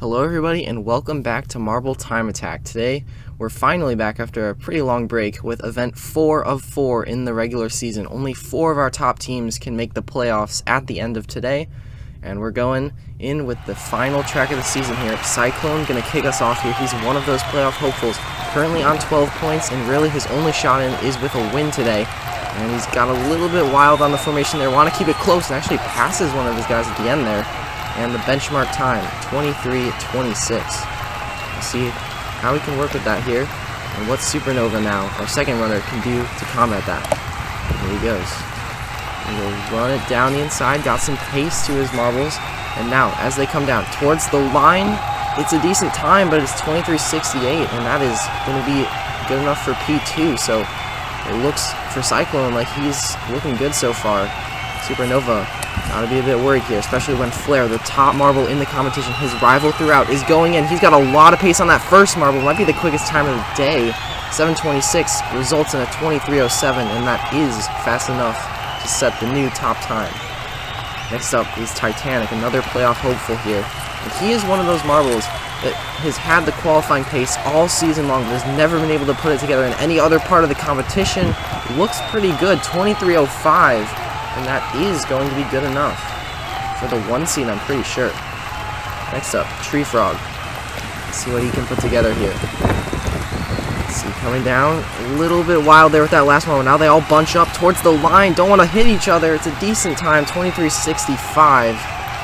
Hello everybody and welcome back to Marble Time Attack. Today we're finally back after a pretty long break with event 4 of 4 in the regular season. Only 4 of our top teams can make the playoffs at the end of today, and we're going in with the final track of the season here. Cyclone gonna kick us off here. He's one of those playoff hopefuls, currently on 12 points, and really his only shot in is with a win today. And he's got a little bit wild on the formation there, want to keep it close, and actually passes one of his guys at the end there. And the benchmark time, 23:26. We'll see how we can work with that here, and what Supernova now, our second runner, can do to combat that. Here he goes. He'll run it down the inside, got some pace to his marbles, and now, as they come down towards the line, it's a decent time, but it's 23:68, and that is going to be good enough for P2, so it looks for Cyclone like he's looking good so far. Supernova gotta be a bit worried here, especially when Flare, the top marble in the competition, his rival throughout, is going in. He's got a lot of pace on that first marble. Might be the quickest time of the day. 7:26 results in a 23:07, and that is fast enough to set the new top time. Next up is Titanic, another playoff hopeful here. And he is one of those marbles that has had the qualifying pace all season long, but has never been able to put it together in any other part of the competition. Looks pretty good, 23:05. And that is going to be good enough for the 1 seed, I'm pretty sure. Next up, Tree Frog. Let's see what he can put together here. Let's see, coming down a little bit wild there with that last one. Now they all bunch up towards the line. Don't want to hit each other. It's a decent time, 23:65.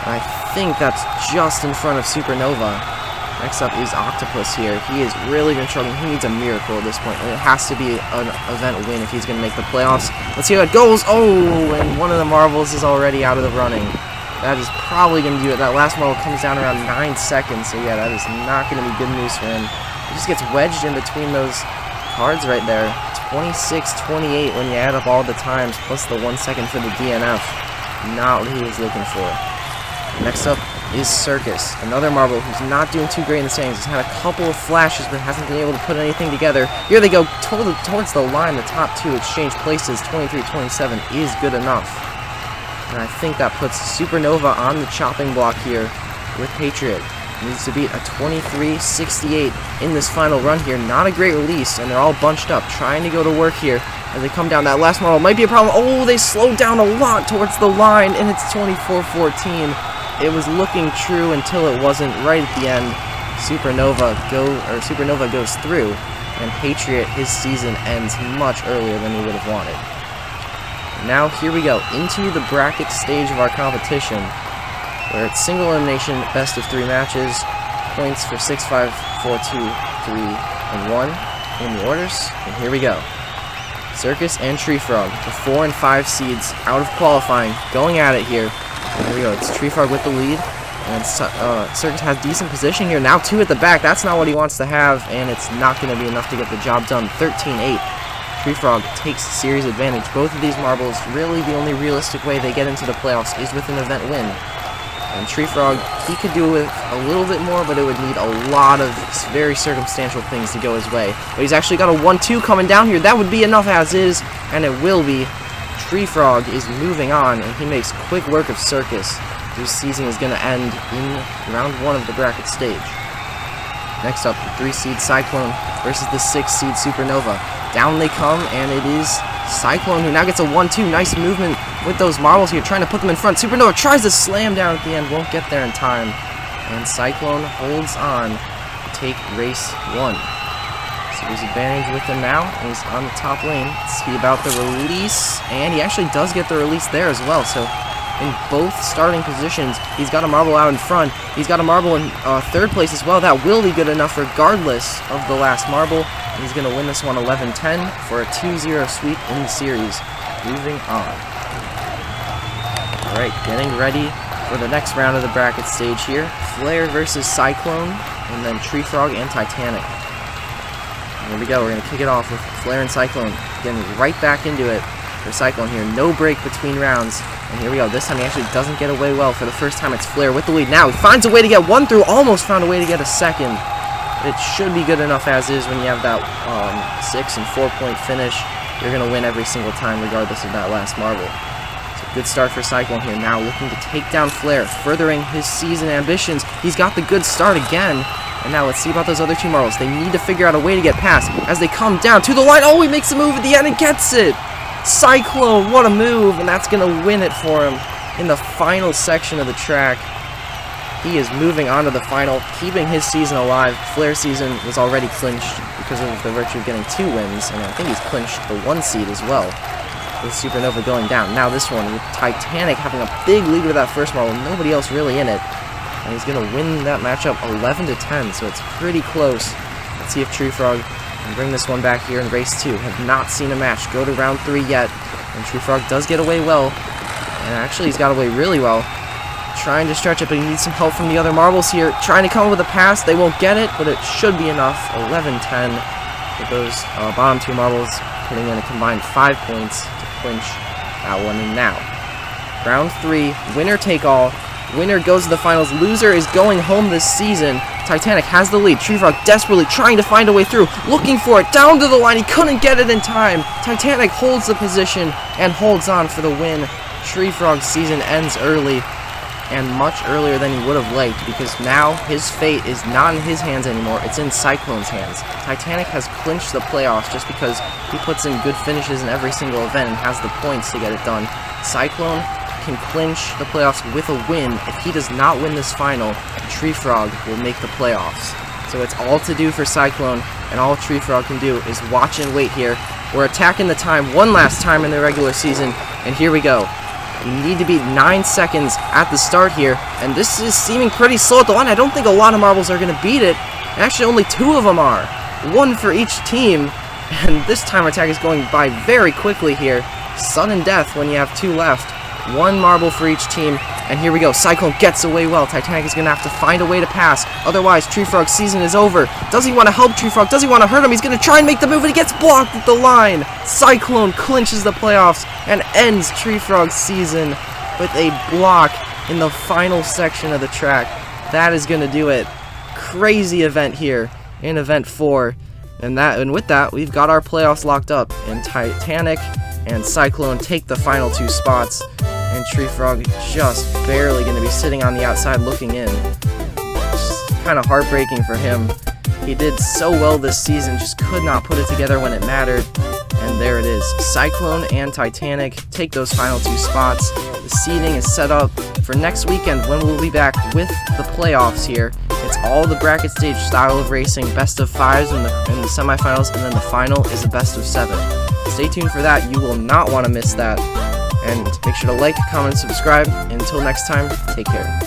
And I think that's just in front of Supernova. Next up is Octopus here. He has really been struggling. He needs a miracle at this point, and it has to be an event win if he's going to make the playoffs. Let's see how it goes. Oh, and one of the marbles is already out of the running. That is probably going to do it. That last marble comes down around 9 seconds, so yeah, that is not going to be good news for him. He just gets wedged in between those cards right there. 26:28 when you add up all the times, plus the 1 second for the DNF. Not what he was looking for. Next up is Circus, another marble who's not doing too great in the standings. He's had a couple of flashes, but hasn't been able to put anything together. Here they go towards the line. The top two exchange places. 23:27 is good enough. And I think that puts Supernova on the chopping block here with Patriot. Needs to beat a 23:68 in this final run here. Not a great release, and they're all bunched up, trying to go to work here as they come down. That last marble might be a problem. Oh, they slowed down a lot towards the line, and it's 24:14. It was looking true until it wasn't. Right at the end, Supernova goes through, and Patriot, his season ends much earlier than he would have wanted. Now here we go into the bracket stage of our competition, where it's single elimination, best of 3 matches, points for 6, 5, 4, 2, 3, and 1 in the orders. And here we go. Circus and Tree Frog, the 4 and 5 seeds out of qualifying, going at it here. There we go, it's Tree Frog with the lead, and Circus has decent position here. Now 2 at the back, that's not what he wants to have, and it's not going to be enough to get the job done. 13-8, Tree Frog takes series advantage. Both of these marbles, really the only realistic way they get into the playoffs is with an event win. And Tree Frog, he could do with a little bit more, but it would need a lot of very circumstantial things to go his way. But he's actually got a 1-2 coming down here. That would be enough as is, and it will be. Tree Frog is moving on, and he makes quick work of Circus, whose season is going to end in round 1 of the bracket stage. Next up, the 3 seed Cyclone versus the 6 seed Supernova. Down they come, and it is Cyclone who now gets a 1-2. Nice movement with those marbles here, trying to put them in front. Supernova tries to slam down at the end, won't get there in time, and Cyclone holds on to take race 1. Series advantage with him now, and he's on the top lane. Let's see about the release, and he actually does get the release there as well. So in both starting positions, he's got a marble out in front. He's got a marble in 3rd place as well. That will be good enough regardless of the last marble. And he's going to win this one 11-10 for a 2-0 sweep in the series. Moving on. Alright, getting ready for the next round of the bracket stage here. Flare versus Cyclone, and then Tree Frog and Titanic. Here we go, we're going to kick it off with Flare and Cyclone, getting right back into it for Cyclone here. No break between rounds, and here we go. This time he actually doesn't get away well. For the first time, it's Flare with the lead. Now he finds a way to get 1 through, almost found a way to get a second. It should be good enough as is when you have that 6 and 4 point finish. You're going to win every single time regardless of that last marble. So Good start for Cyclone here. Now looking to take down Flare, furthering his season ambitions. He's got the good start again. And now let's see about those other two marbles. They need to figure out a way to get past as they come down to the line. Oh, he makes a move at the end and gets it. Cyclone, what a move. And that's going to win it for him in the final section of the track. He is moving on to the final, keeping his season alive. Flare's season was already clinched because of the virtue of getting 2 wins. And I think he's clinched the 1 seed as well, with Supernova going down. Now this one, with Titanic having a big lead with that first marble, nobody else really in it. And he's going to win that matchup 11-10, so it's pretty close. Let's see if Tree Frog can bring this one back here in race 2. Have not seen a match go to round 3 yet. And Tree Frog does get away well. And actually, he's got away really well. Trying to stretch it, but he needs some help from the other marbles here. Trying to come up with a pass. They won't get it, but it should be enough. 11-10 with those bottom 2 marbles, putting in a combined 5 points to clinch that one in now. Round 3, winner take all. Winner goes to the finals. Loser is going home this season. Titanic has the lead. Tree Frog desperately trying to find a way through. Looking for it. Down to the line. He couldn't get it in time. Titanic holds the position and holds on for the win. Tree Frog's season ends early, and much earlier than he would have liked, because now his fate is not in his hands anymore. It's in Cyclone's hands. Titanic has clinched the playoffs just because he puts in good finishes in every single event and has the points to get it done. Cyclone can clinch the playoffs with a win. If he does not win this final, Tree Frog will make the playoffs. So it's all to do for Cyclone, and all Tree Frog can do is watch and wait here. We're attacking the time one last time in the regular season, and here we go. You need to beat 9 seconds at the start here, and this is seeming pretty slow at the line. I don't think a lot of marbles are going to beat it. Actually, only 2 of them are. 1 for each team, and this time attack is going by very quickly here. Sudden death when you have 2 left. 1 marble for each team, and here we go. Cyclone gets away well. Titanic is going to have to find a way to pass. Otherwise, Tree Frog's season is over. Does he want to help Tree Frog? Does he want to hurt him? He's going to try and make the move, and he gets blocked at the line. Cyclone clinches the playoffs and ends Tree Frog's season with a block in the final section of the track. That is going to do it. Crazy event here in Event 4. And with that, we've got our playoffs locked up, and Titanic and Cyclone take the final 2 spots. And Tree Frog just barely going to be sitting on the outside looking in. Just kind of heartbreaking for him. He did so well this season, just could not put it together when it mattered. And there it is. Cyclone and Titanic take those final 2 spots. The seeding is set up for next weekend when we'll be back with the playoffs here. It's all the bracket stage style of racing, best of 5s in the semifinals, and then the final is a best of 7. Stay tuned for that. You will not want to miss that. And make sure to like, comment, and subscribe. Until next time, take care.